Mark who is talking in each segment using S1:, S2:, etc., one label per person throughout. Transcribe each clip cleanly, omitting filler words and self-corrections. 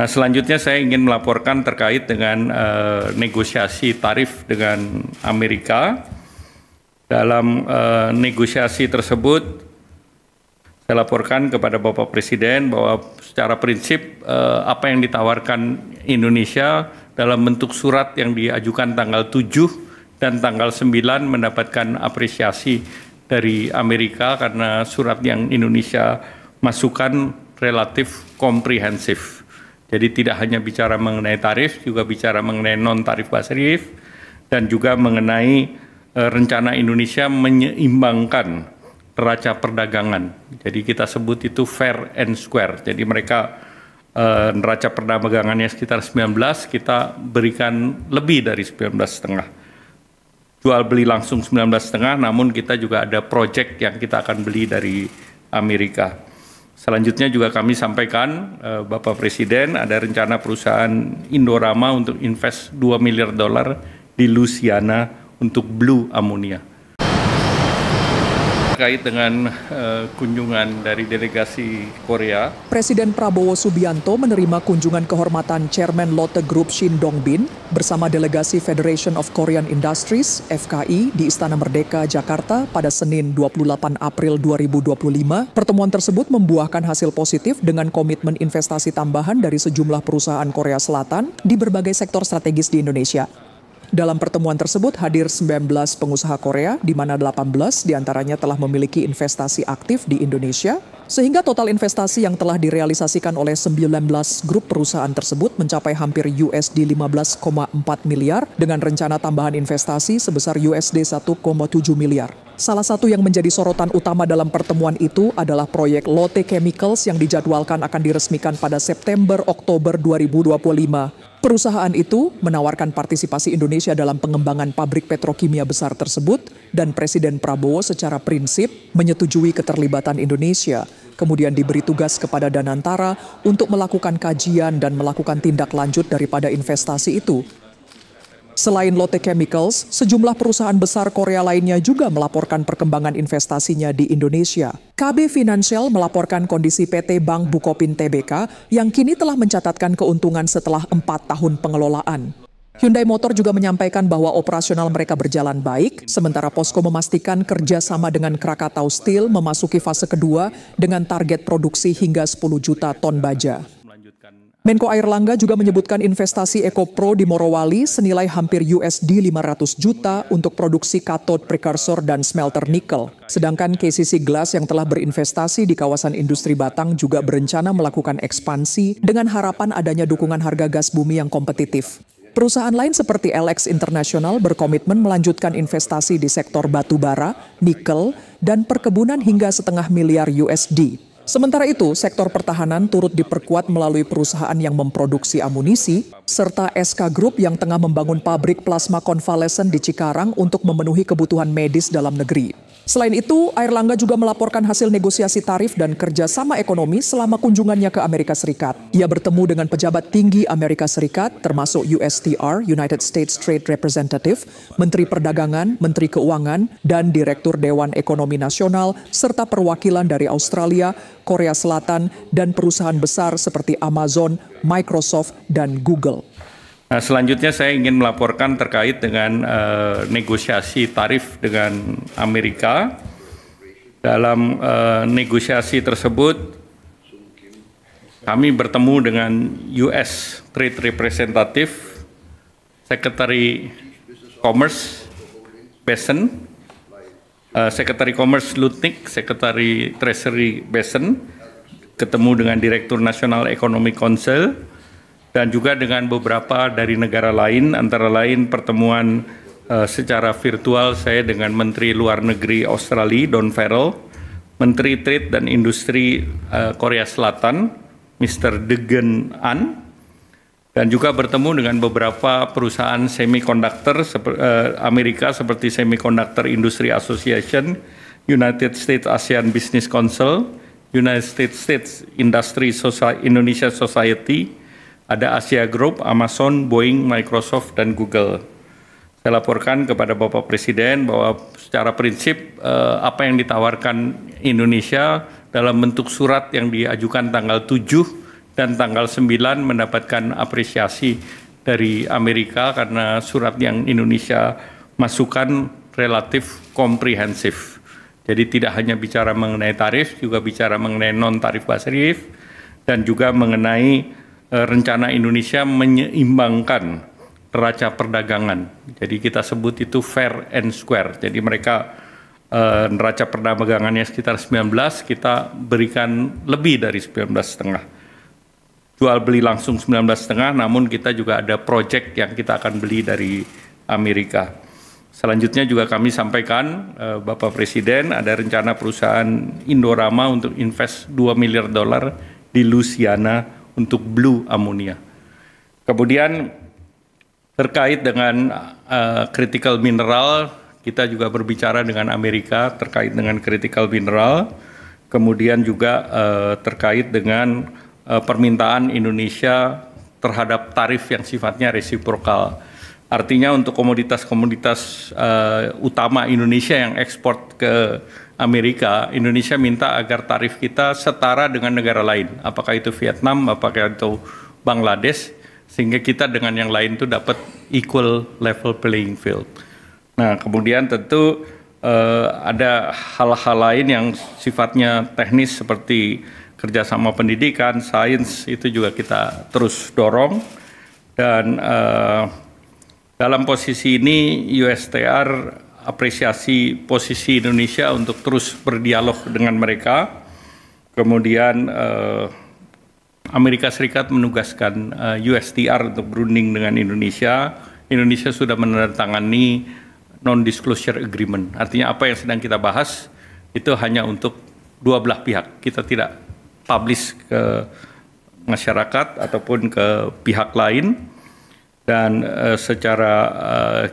S1: Nah, selanjutnya saya ingin melaporkan terkait dengan negosiasi tarif dengan Amerika. Dalam negosiasi tersebut, saya laporkan kepada Bapak Presiden bahwa secara prinsip apa yang ditawarkan Indonesia dalam bentuk surat yang diajukan tanggal 7 dan tanggal 9 mendapatkan apresiasi dari Amerika karena surat yang Indonesia masukkan relatif komprehensif. Jadi tidak hanya bicara mengenai tarif, juga bicara mengenai non-tarif tarif dan juga mengenai rencana Indonesia menyeimbangkan neraca perdagangan. Jadi kita sebut itu fair and square. Jadi mereka neraca perdagangannya sekitar 19, kita berikan lebih dari 19,5. Jual beli langsung 19,5, namun kita juga ada proyek yang kita akan beli dari Amerika. Selanjutnya juga kami sampaikan, Bapak Presiden, ada rencana perusahaan Indorama untuk invest $2 miliar di Louisiana untuk blue ammonia. Terkait dengan kunjungan dari delegasi Korea,
S2: Presiden Prabowo Subianto menerima kunjungan kehormatan Chairman Lotte Group Shin Dong-bin bersama delegasi Federation of Korean Industries (FKI) di Istana Merdeka, Jakarta pada Senin 28 April 2025. Pertemuan tersebut membuahkan hasil positif dengan komitmen investasi tambahan dari sejumlah perusahaan Korea Selatan di berbagai sektor strategis di Indonesia. Dalam pertemuan tersebut hadir 19 pengusaha Korea, di mana 18 diantaranya telah memiliki investasi aktif di Indonesia, sehingga total investasi yang telah direalisasikan oleh 19 grup perusahaan tersebut mencapai hampir USD 15,4 miliar dengan rencana tambahan investasi sebesar USD 1,7 miliar. Salah satu yang menjadi sorotan utama dalam pertemuan itu adalah proyek Lotte Chemicals yang dijadwalkan akan diresmikan pada September-Oktober 2025. Perusahaan itu menawarkan partisipasi Indonesia dalam pengembangan pabrik petrokimia besar tersebut dan Presiden Prabowo secara prinsip menyetujui keterlibatan Indonesia, kemudian diberi tugas kepada Danantara untuk melakukan kajian dan melakukan tindak lanjut daripada investasi itu. Selain Lotte Chemicals, sejumlah perusahaan besar Korea lainnya juga melaporkan perkembangan investasinya di Indonesia. KB Financial melaporkan kondisi PT Bank Bukopin Tbk yang kini telah mencatatkan keuntungan setelah 4 tahun pengelolaan. Hyundai Motor juga menyampaikan bahwa operasional mereka berjalan baik, sementara Posko memastikan kerjasama dengan Krakatau Steel memasuki fase kedua dengan target produksi hingga 10 juta ton baja. Menko Airlangga juga menyebutkan investasi EcoPro di Morowali senilai hampir USD 500 juta untuk produksi kathode precursor dan smelter nikel. Sedangkan KCC Glass yang telah berinvestasi di kawasan industri Batang juga berencana melakukan ekspansi dengan harapan adanya dukungan harga gas bumi yang kompetitif. Perusahaan lain seperti LX International berkomitmen melanjutkan investasi di sektor batu bara, nikel, dan perkebunan hingga $0,5 miliar USD. Sementara itu, sektor pertahanan turut diperkuat melalui perusahaan yang memproduksi amunisi, serta SK Group yang tengah membangun pabrik plasma konvalesen di Cikarang untuk memenuhi kebutuhan medis dalam negeri. Selain itu, Airlangga juga melaporkan hasil negosiasi tarif dan kerjasama ekonomi selama kunjungannya ke Amerika Serikat. Ia bertemu dengan pejabat tinggi Amerika Serikat, termasuk USTR, United States Trade Representative, Menteri Perdagangan, Menteri Keuangan, dan Direktur Dewan Ekonomi Nasional, serta perwakilan dari Australia, Korea Selatan, dan perusahaan besar seperti Amazon, Microsoft, dan Google.
S1: Nah, selanjutnya saya ingin melaporkan terkait dengan negosiasi tarif dengan Amerika. Dalam negosiasi tersebut, kami bertemu dengan US Trade Representative, Secretary Commerce Besen, Secretary Commerce Lutnick, Secretary Treasury Besen, ketemu dengan Direktur Nasional Economic Council, dan juga dengan beberapa dari negara lain, antara lain pertemuan secara virtual saya dengan Menteri Luar Negeri Australia, Don Farrell, Menteri Trade dan Industri Korea Selatan, Mr. Degen An, dan juga bertemu dengan beberapa perusahaan semiconductor Amerika seperti Semiconductor Industry Association, United States ASEAN Business Council, United States Industry Indonesia Society, ada Asia Group, Amazon, Boeing, Microsoft, dan Google. Saya laporkan kepada Bapak Presiden bahwa secara prinsip apa yang ditawarkan Indonesia dalam bentuk surat yang diajukan tanggal 7 dan tanggal 9 mendapatkan apresiasi dari Amerika karena surat yang Indonesia masukkan relatif komprehensif. Jadi tidak hanya bicara mengenai tarif, juga bicara mengenai non-tarif tarif, dan juga mengenai rencana Indonesia menyeimbangkan neraca perdagangan. Jadi kita sebut itu fair and square. Jadi mereka neraca perdagangannya sekitar 19, kita berikan lebih dari 19,5. Jual beli langsung 19,5, namun kita juga ada project yang kita akan beli dari Amerika. Selanjutnya juga kami sampaikan, Bapak Presiden, ada rencana perusahaan Indorama untuk invest $2 miliar di Louisiana untuk blue ammonia. Kemudian terkait dengan critical mineral, kita juga berbicara dengan Amerika terkait dengan critical mineral, kemudian juga terkait dengan permintaan Indonesia terhadap tarif yang sifatnya resiprokal. Artinya untuk komoditas-komoditas utama Indonesia yang ekspor ke Amerika, Indonesia minta agar tarif kita setara dengan negara lain, apakah itu Vietnam, apakah itu Bangladesh, sehingga kita dengan yang lain itu dapat equal level playing field. Nah, kemudian tentu ada hal-hal lain yang sifatnya teknis seperti kerjasama pendidikan, sains, itu juga kita terus dorong. Dan dalam posisi ini USTR apresiasi posisi Indonesia untuk terus berdialog dengan mereka. Kemudian Amerika Serikat menugaskan USTR untuk berunding dengan Indonesia. Indonesia sudah menandatangani non-disclosure agreement. Artinya apa yang sedang kita bahas itu hanya untuk dua belah pihak. Kita tidak publish ke masyarakat ataupun ke pihak lain. Dan secara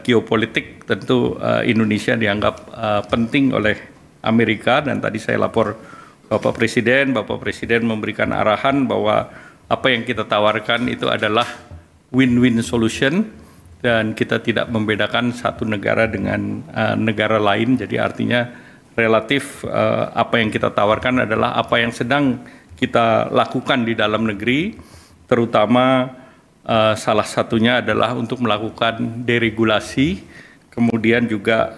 S1: geopolitik tentu Indonesia dianggap penting oleh Amerika, dan tadi saya lapor Bapak Presiden memberikan arahan bahwa apa yang kita tawarkan itu adalah win-win solution dan kita tidak membedakan satu negara dengan negara lain. Jadi artinya relatif apa yang kita tawarkan adalah apa yang sedang kita lakukan di dalam negeri, terutama salah satunya adalah untuk melakukan deregulasi, kemudian juga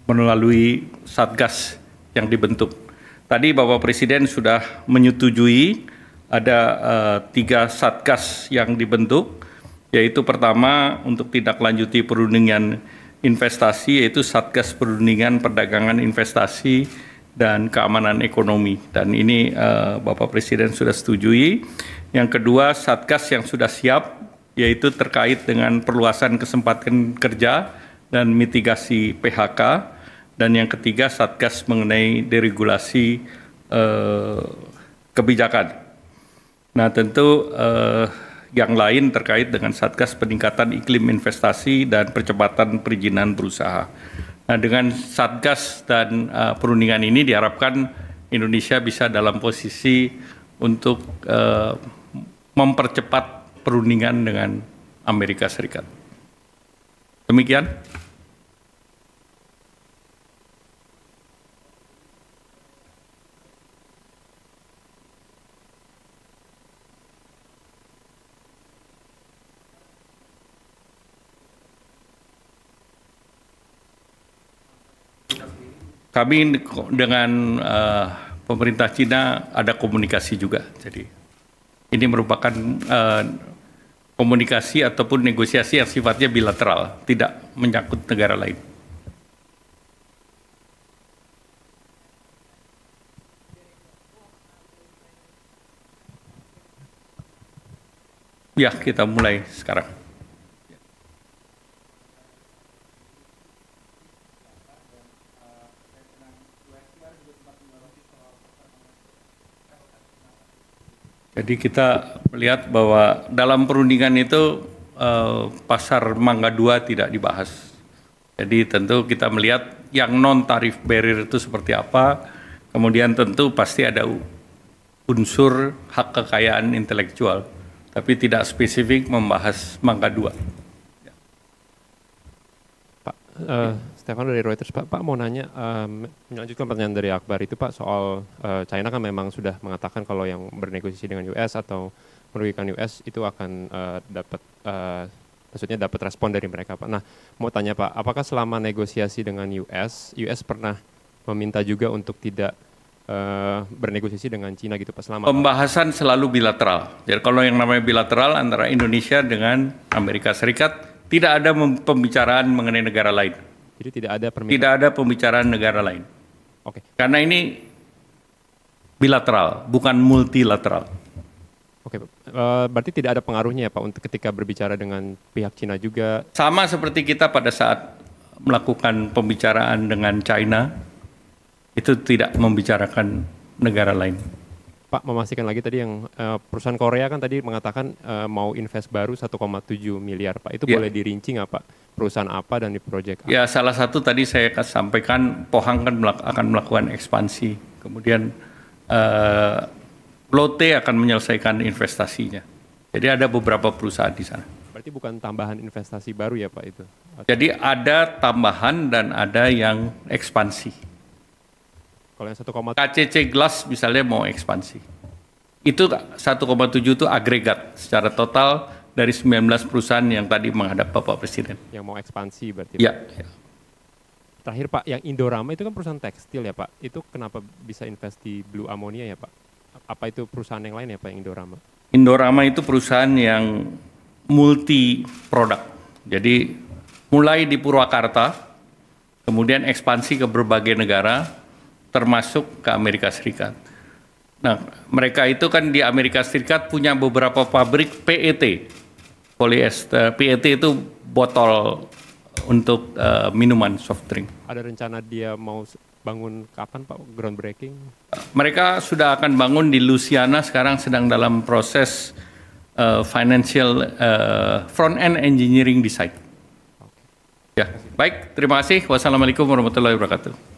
S1: melalui Satgas yang dibentuk. Tadi Bapak Presiden sudah menyetujui ada 3 Satgas yang dibentuk, yaitu pertama untuk tindak lanjuti perundingan investasi, yaitu Satgas Perundingan Perdagangan Investasi dan Keamanan Ekonomi. Dan ini Bapak Presiden sudah setujui. Yang kedua, Satgas yang sudah siap, yaitu terkait dengan perluasan kesempatan kerja dan mitigasi PHK. Dan yang ketiga, Satgas mengenai deregulasi kebijakan. Nah, tentu yang lain terkait dengan Satgas peningkatan iklim investasi dan percepatan perizinan berusaha. Nah, dengan Satgas dan perundingan ini diharapkan Indonesia bisa dalam posisi untuk mempercepat perundingan dengan Amerika Serikat. Demikian. Kami dengan pemerintah Cina ada komunikasi juga. Jadi ini merupakan komunikasi ataupun negosiasi yang sifatnya bilateral, tidak menyangkut negara lain. Ya, kita mulai sekarang. Jadi kita melihat bahwa dalam perundingan itu pasar Mangga 2 tidak dibahas. Jadi tentu kita melihat yang non-tarif barrier itu seperti apa, kemudian tentu pasti ada unsur hak kekayaan intelektual, tapi tidak spesifik membahas Mangga 2. Pak
S3: Stefano dari Reuters, Pak. Pak mau nanya, melanjutkan pertanyaan dari Akbar itu, Pak, soal China kan memang sudah mengatakan kalau yang bernegosiasi dengan US atau merugikan US itu akan maksudnya dapat respon dari mereka, Pak. Nah, mau tanya, Pak, apakah selama negosiasi dengan US pernah meminta juga untuk tidak bernegosiasi dengan China gitu, Pak? Selama
S1: pembahasan selalu bilateral. Jadi kalau yang namanya bilateral antara Indonesia dengan Amerika Serikat, tidak ada pembicaraan mengenai negara lain.
S3: Jadi tidak ada permintaan?
S1: Tidak ada pembicaraan negara lain.
S3: Oke.
S1: Karena ini bilateral, bukan multilateral.
S3: Oke, berarti tidak ada pengaruhnya ya Pak untuk ketika berbicara dengan pihak Cina juga?
S1: Sama seperti kita pada saat melakukan pembicaraan dengan China, itu tidak membicarakan negara lain.
S3: Pak, memastikan lagi tadi yang perusahaan Korea kan tadi mengatakan mau invest baru 1,7 miliar, Pak. Itu boleh dirinci nggak, Pak? Perusahaan apa dan di proyek apa?
S1: Ya, salah satu tadi saya sampaikan, Pohang kan akan melakukan ekspansi. Kemudian Lotte akan menyelesaikan investasinya. Jadi ada beberapa perusahaan di sana.
S3: Berarti bukan tambahan investasi baru ya Pak itu?
S1: Jadi ada tambahan dan ada yang ekspansi.
S3: Kalau yang 1,7
S1: KCC Glass misalnya mau ekspansi. Itu 1,7 itu agregat secara total dari 19 perusahaan yang tadi menghadap Bapak Presiden.
S3: Yang mau ekspansi berarti?
S1: Ya.
S3: Ya. Terakhir Pak, yang Indorama itu kan perusahaan tekstil ya Pak. Itu kenapa bisa invest di Blue Ammonia ya Pak? Apa itu perusahaan yang lain ya Pak, yang Indorama?
S1: Indorama itu perusahaan yang multi produk. Jadi mulai di Purwakarta, kemudian ekspansi ke berbagai negara, termasuk ke Amerika Serikat. Nah, mereka itu kan di Amerika Serikat punya beberapa pabrik PET, polyester. PET itu botol untuk minuman soft drink.
S3: Ada rencana dia mau bangun kapan Pak, groundbreaking?
S1: Mereka sudah akan bangun di Louisiana, sekarang sedang dalam proses financial front end engineering design. Ya, baik, terima kasih. Wassalamualaikum warahmatullahi wabarakatuh.